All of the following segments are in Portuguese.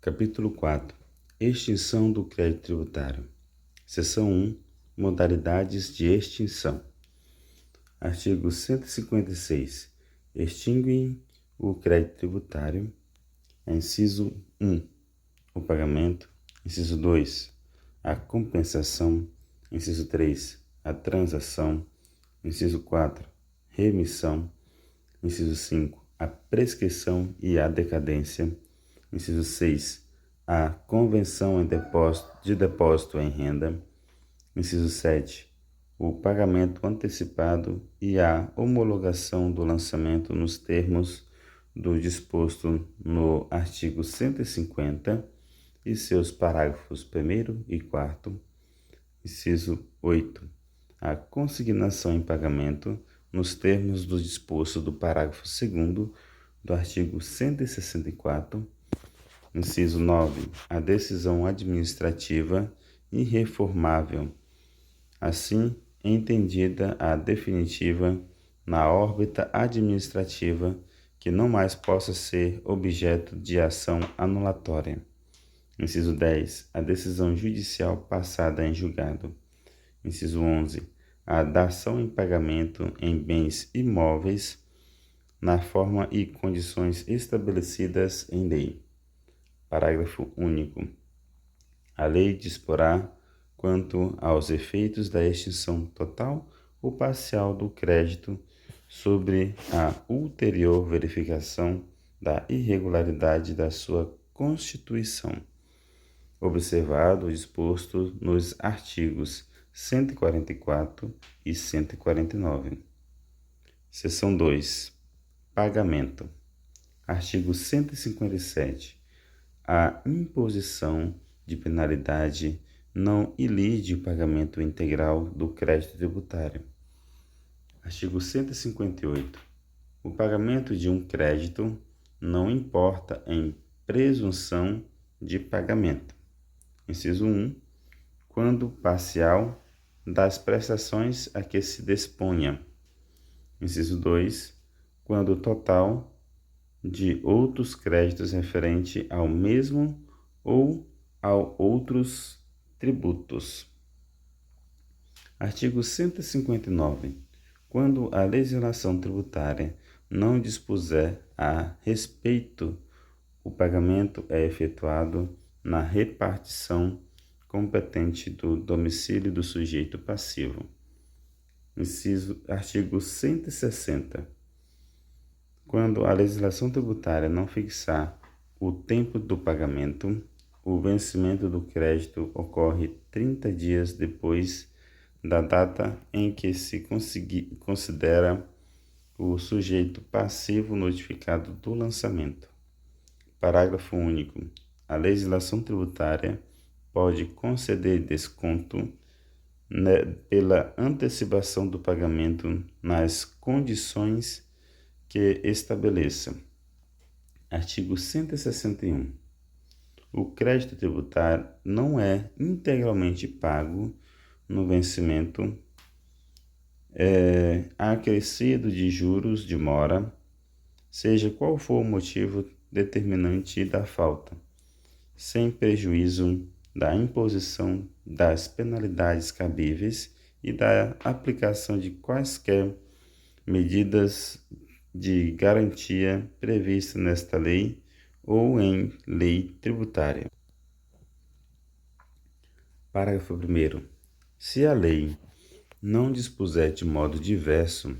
Capítulo 4. Extinção do crédito tributário. Seção 1. Modalidades de extinção. Artigo 156. Extinguem o crédito tributário. Inciso 1. O pagamento. Inciso 2. A compensação. Inciso 3. A transação. Inciso 4. Remissão. Inciso 5. A prescrição e a decadência. Inciso 6. A convenção de depósito em renda. Inciso 7. O pagamento antecipado e a homologação do lançamento nos termos do disposto no artigo 150 e seus parágrafos 1º e 4º. Inciso 8. A consignação em pagamento nos termos do disposto do parágrafo 2º do artigo 164. Inciso 9. A decisão administrativa irreformável, assim entendida a definitiva na órbita administrativa que não mais possa ser objeto de ação anulatória. Inciso 10. A decisão judicial passada em julgado. Inciso 11. A dação em pagamento em bens imóveis na forma e condições estabelecidas em lei. Parágrafo único. A lei disporá quanto aos efeitos da extinção total ou parcial do crédito sobre a ulterior verificação da irregularidade da sua constituição, observado o disposto nos artigos 144 e 149. Seção 2. Pagamento. Artigo 157. A imposição de penalidade não ilide o pagamento integral do crédito tributário. Artigo 158. O pagamento de um crédito não importa em presunção de pagamento. Inciso 1. Quando parcial das prestações a que se disponha. Inciso 2. Quando total de outros créditos referente ao mesmo ou a outros tributos. Artigo 159. Quando a legislação tributária não dispuser a respeito, o pagamento é efetuado na repartição competente do domicílio do sujeito passivo. Artigo 160. Quando a legislação tributária não fixar o tempo do pagamento, o vencimento do crédito ocorre 30 dias depois da data em que se considera o sujeito passivo notificado do lançamento. Parágrafo único. A legislação tributária pode conceder desconto pela antecipação do pagamento nas condições que estabeleça. Artigo 161. O crédito tributário não é integralmente pago no vencimento acrescido de juros de mora, seja qual for o motivo determinante da falta, sem prejuízo da imposição das penalidades cabíveis e da aplicação de quaisquer medidas de garantia prevista nesta lei ou em lei tributária. Parágrafo 1º. Se a lei não dispuser de modo diverso,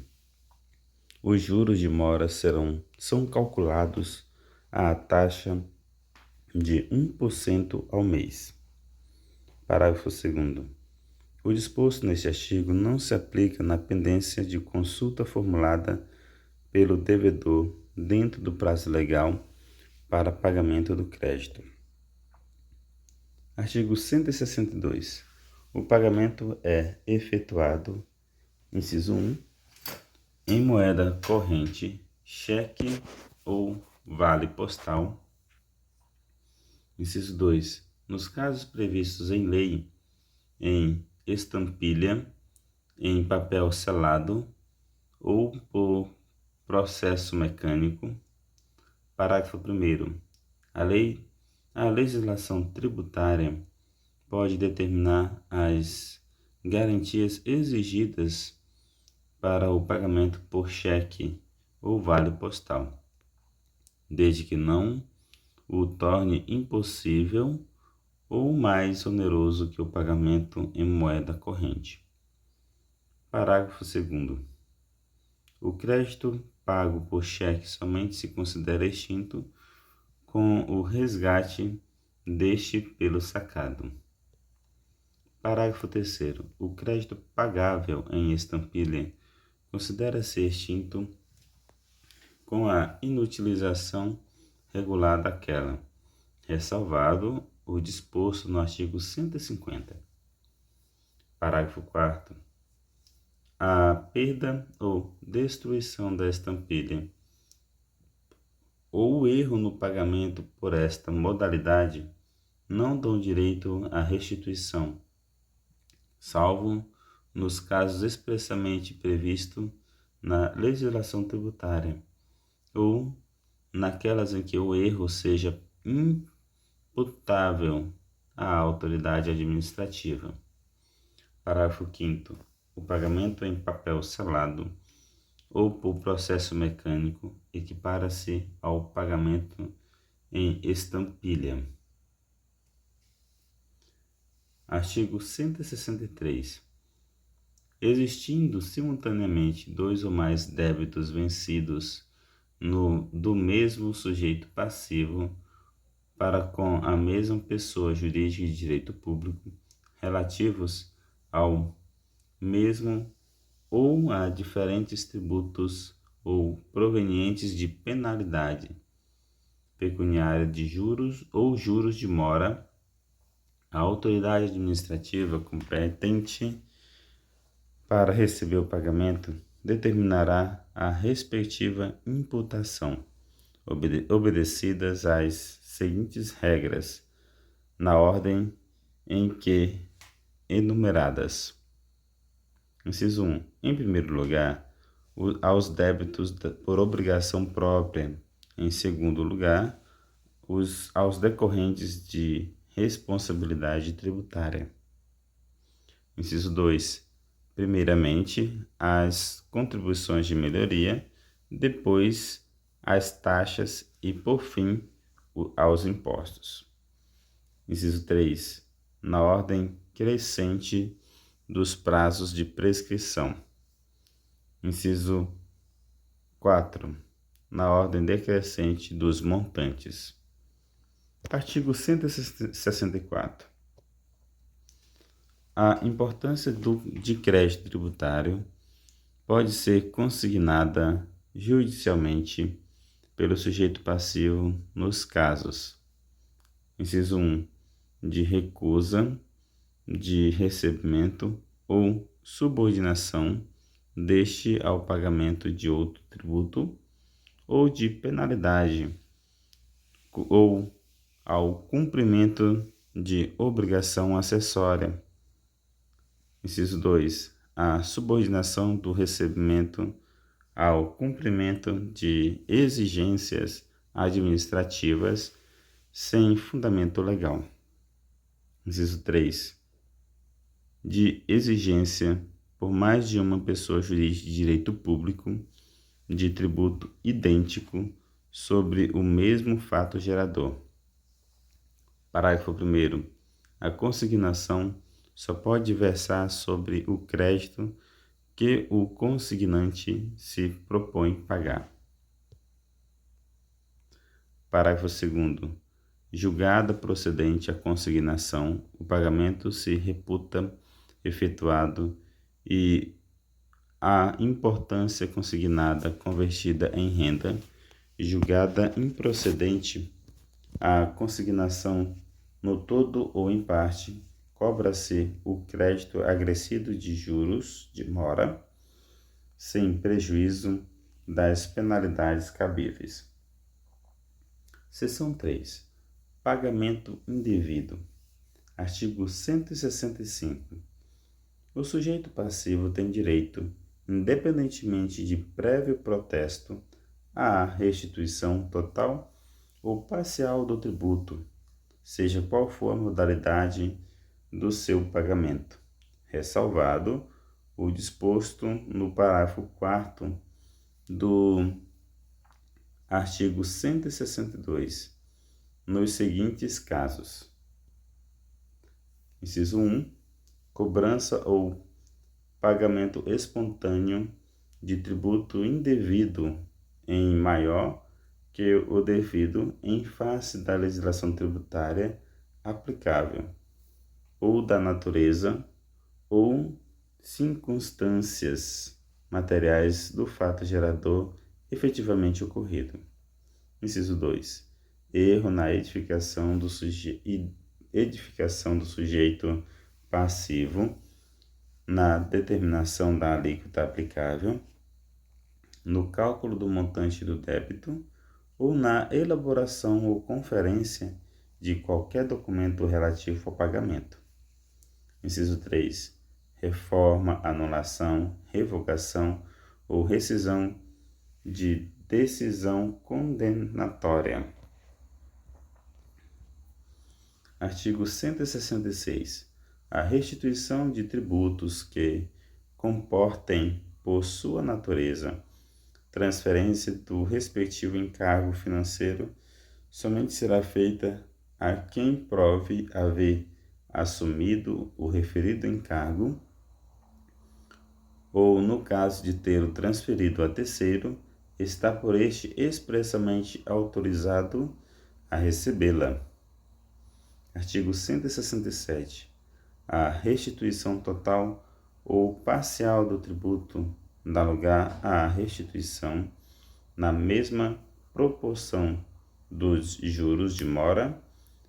os juros de mora são calculados à taxa de 1% ao mês. Parágrafo 2º. O disposto neste artigo não se aplica na pendência de consulta formulada pelo devedor dentro do prazo legal para pagamento do crédito. Artigo 162. O pagamento é efetuado, inciso 1, em moeda corrente, cheque ou vale postal. Inciso 2. Nos casos previstos em lei, em estampilha, em papel selado ou por processo mecânico. Parágrafo 1º. A lei A legislação tributária pode determinar as garantias exigidas para o pagamento por cheque ou vale postal, desde que não o torne impossível ou mais oneroso que o pagamento em moeda corrente. Parágrafo 2º. O crédito pago por cheque somente se considera extinto com o resgate deste pelo sacado. Parágrafo 3º. O crédito pagável em estampilha considera-se extinto com a inutilização regular daquela, ressalvado o disposto no artigo 150. Parágrafo 4º. A perda ou destruição da estampilha ou o erro no pagamento por esta modalidade não dão direito à restituição, salvo nos casos expressamente previstos na legislação tributária ou naquelas em que o erro seja imputável à autoridade administrativa. Parágrafo 5º. O pagamento em papel selado ou por processo mecânico equipara-se ao pagamento em estampilha. Artigo 163. Existindo simultaneamente dois ou mais débitos vencidos do mesmo sujeito passivo para com a mesma pessoa jurídica de direito público, relativos ao mesmo ou a diferentes tributos ou provenientes de penalidade pecuniária de juros ou juros de mora, a autoridade administrativa competente para receber o pagamento determinará a respectiva imputação, obedecidas as seguintes regras, na ordem em que enumeradas. Inciso 1. Em primeiro lugar, aos débitos por obrigação própria. Em segundo lugar, aos decorrentes de responsabilidade tributária. Inciso 2. Primeiramente, as contribuições de melhoria, depois as taxas e, por fim, aos impostos. Inciso 3. Na ordem crescente dos prazos de prescrição. Inciso 4. Na ordem decrescente dos montantes. Artigo 164. A importância de crédito tributário pode ser consignada judicialmente pelo sujeito passivo nos casos: inciso 1. De recusa de recebimento ou subordinação deste ao pagamento de outro tributo ou de penalidade ou ao cumprimento de obrigação acessória. Inciso 2. A subordinação do recebimento ao cumprimento de exigências administrativas sem fundamento legal. Inciso 3. De exigência por mais de uma pessoa jurídica de direito público de tributo idêntico sobre o mesmo fato gerador. Parágrafo 1º. A consignação só pode versar sobre o crédito que o consignante se propõe pagar. Parágrafo 2º. Julgada procedente a consignação, o pagamento se reputa efetuado e a importância consignada convertida em renda, julgada improcedente a consignação no todo ou em parte, cobra-se o crédito acrescido de juros de mora, sem prejuízo das penalidades cabíveis. Seção 3. Pagamento indevido. Artigo 165. O sujeito passivo tem direito, independentemente de prévio protesto, à restituição total ou parcial do tributo, seja qual for a modalidade do seu pagamento, ressalvado o disposto no parágrafo 4º do artigo 162, nos seguintes casos. Inciso 1. Cobrança ou pagamento espontâneo de tributo indevido em maior que o devido em face da legislação tributária aplicável, ou da natureza ou circunstâncias materiais do fato gerador efetivamente ocorrido. Inciso 2. Erro na edificação do sujeito passivo, na determinação da alíquota aplicável, no cálculo do montante do débito ou na elaboração ou conferência de qualquer documento relativo ao pagamento. Inciso 3. Reforma, anulação, revogação ou rescisão de decisão condenatória. Artigo 166. A restituição de tributos que comportem, por sua natureza, transferência do respectivo encargo financeiro somente será feita a quem prove haver assumido o referido encargo, ou, no caso de tê-lo transferido a terceiro, está por este expressamente autorizado a recebê-la. Artigo 167. A restituição total ou parcial do tributo dá lugar à restituição na mesma proporção dos juros de mora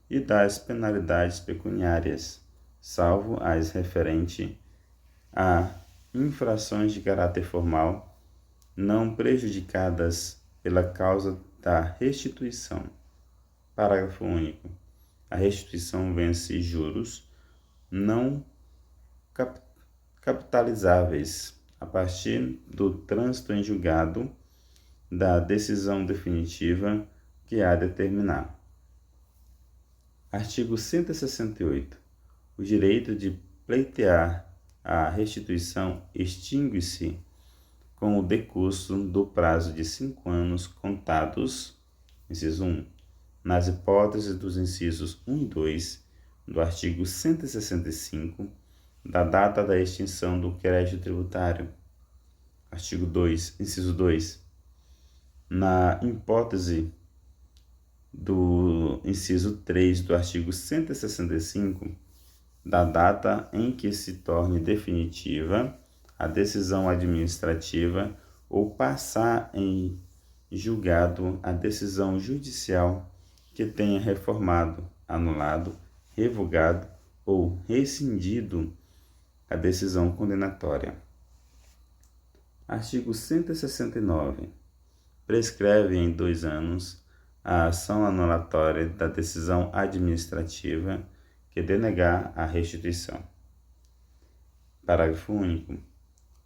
e das penalidades pecuniárias, salvo as referentes a infrações de caráter formal não prejudicadas pela causa da restituição. Parágrafo único. A restituição vence juros não capitalizáveis a partir do trânsito em julgado da decisão definitiva que a determinar. Artigo 168. O direito de pleitear a restituição extingue-se com o decurso do prazo de 5 anos contados, inciso 1, nas hipóteses dos incisos 1 e 2 do artigo 165, da data da extinção do crédito tributário. Artigo 2, inciso 2. Na hipótese do inciso 3 do artigo 165, da data em que se torne definitiva a decisão administrativa ou passar em julgado a decisão judicial que tenha reformado, anulado, revogado ou rescindido a decisão condenatória. Artigo 169. Prescreve em 2 anos a ação anulatória da decisão administrativa que denegar a restituição. Parágrafo único.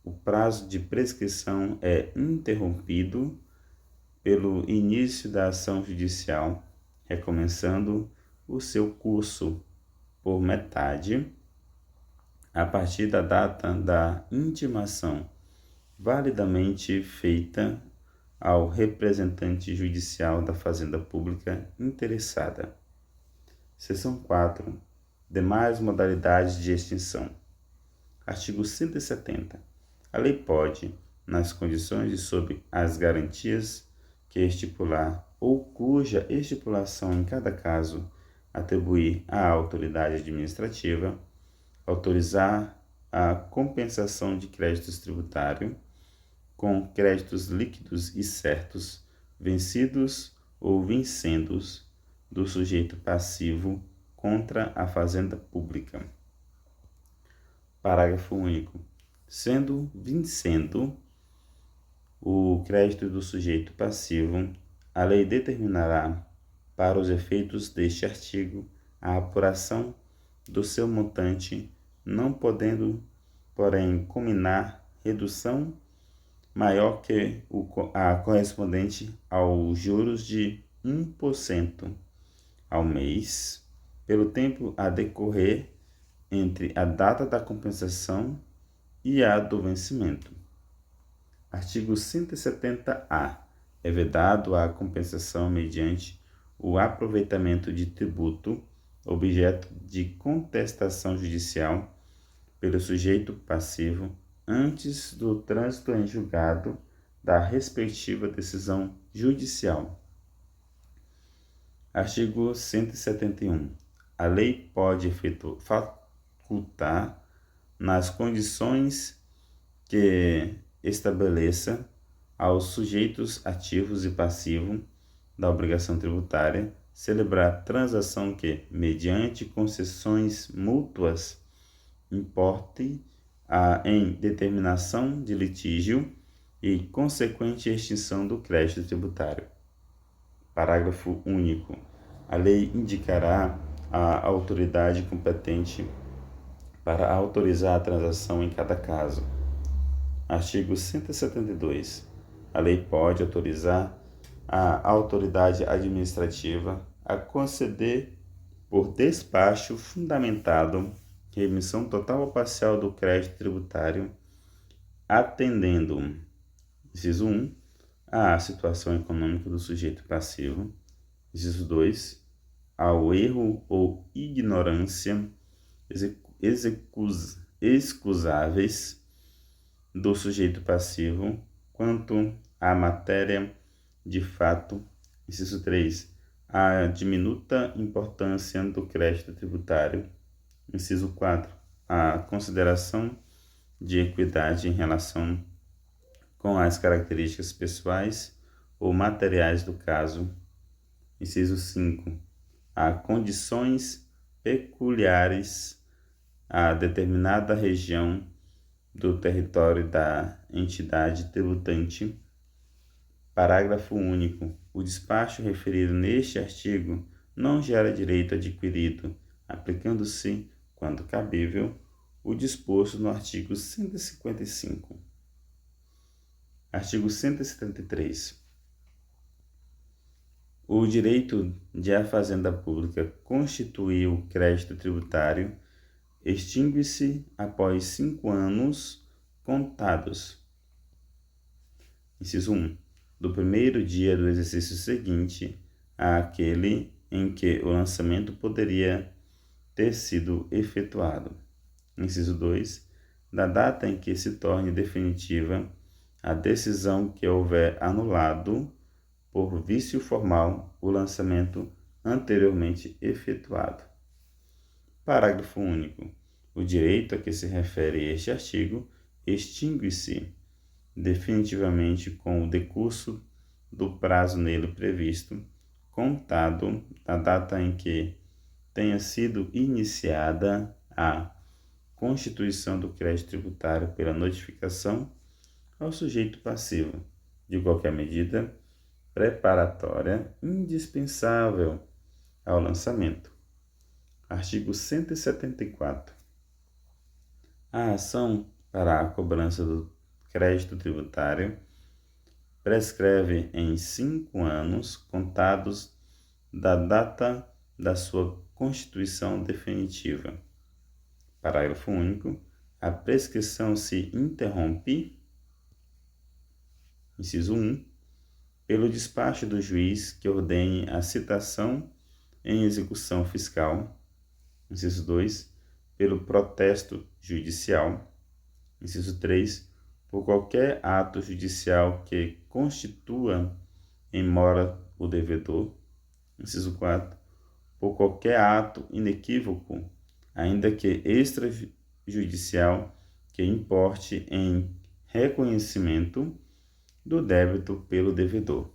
O prazo de prescrição é interrompido pelo início da ação judicial, recomeçando o seu curso por metade a partir da data da intimação validamente feita ao representante judicial da Fazenda Pública interessada. Seção 4. Demais modalidades de extinção. Artigo 170. A lei pode, nas condições e sob as garantias que estipular ou cuja estipulação em cada caso atribuir à autoridade administrativa, autorizar a compensação de créditos tributários com créditos líquidos e certos, vencidos ou vincendos, do sujeito passivo contra a Fazenda Pública. Parágrafo único. Sendo vencendo o crédito do sujeito passivo, a lei determinará, para os efeitos deste artigo, a apuração do seu montante, não podendo, porém, combinar redução maior que a correspondente aos juros de 1% ao mês pelo tempo a decorrer entre a data da compensação e a do vencimento. Artigo 170-A. É vedado a compensação mediante o aproveitamento de tributo, objeto de contestação judicial, pelo sujeito passivo antes do trânsito em julgado da respectiva decisão judicial. Artigo 171. A lei pode facultar, nas condições que estabeleça, aos sujeitos ativos e passivos da obrigação tributária, celebrar transação que, mediante concessões mútuas, importe em determinação de litígio e consequente extinção do crédito tributário. Parágrafo único. A lei indicará a autoridade competente para autorizar a transação em cada caso. Artigo 172. A lei pode autorizar a autoridade administrativa a conceder, por despacho fundamentado, remissão total ou parcial do crédito tributário, atendendo, inciso 1, à situação econômica do sujeito passivo, inciso 2, ao erro ou ignorância excusáveis do sujeito passivo quanto à matéria de fato, inciso 3, a diminuta importância do crédito tributário, inciso 4, a consideração de equidade em relação com as características pessoais ou materiais do caso, inciso 5, a condições peculiares a determinada região do território da entidade tributante. Parágrafo único. O despacho referido neste artigo não gera direito adquirido, aplicando-se, quando cabível, o disposto no artigo 155. Artigo 173. O direito de a Fazenda Pública constituir o crédito tributário extingue-se após 5 anos contados. Inciso 1. Do primeiro dia do exercício seguinte àquele em que o lançamento poderia ter sido efetuado. Inciso 2. Da data em que se torne definitiva a decisão que houver anulado, por vício formal, o lançamento anteriormente efetuado. Parágrafo único. O direito a que se refere este artigo extingue-se definitivamente com o decurso do prazo nele previsto, contado da data em que tenha sido iniciada a constituição do crédito tributário pela notificação ao sujeito passivo de qualquer medida preparatória indispensável ao lançamento. Artigo 174. A ação para a cobrança do crédito tributário prescreve em 5 anos contados da data da sua constituição definitiva. Parágrafo único. A prescrição se interrompe, inciso 1, pelo despacho do juiz que ordene a citação em execução fiscal, inciso 2, pelo protesto judicial, inciso 3, por qualquer ato judicial que constitua em mora o devedor, inciso 4, por qualquer ato inequívoco, ainda que extrajudicial, que importe em reconhecimento do débito pelo devedor.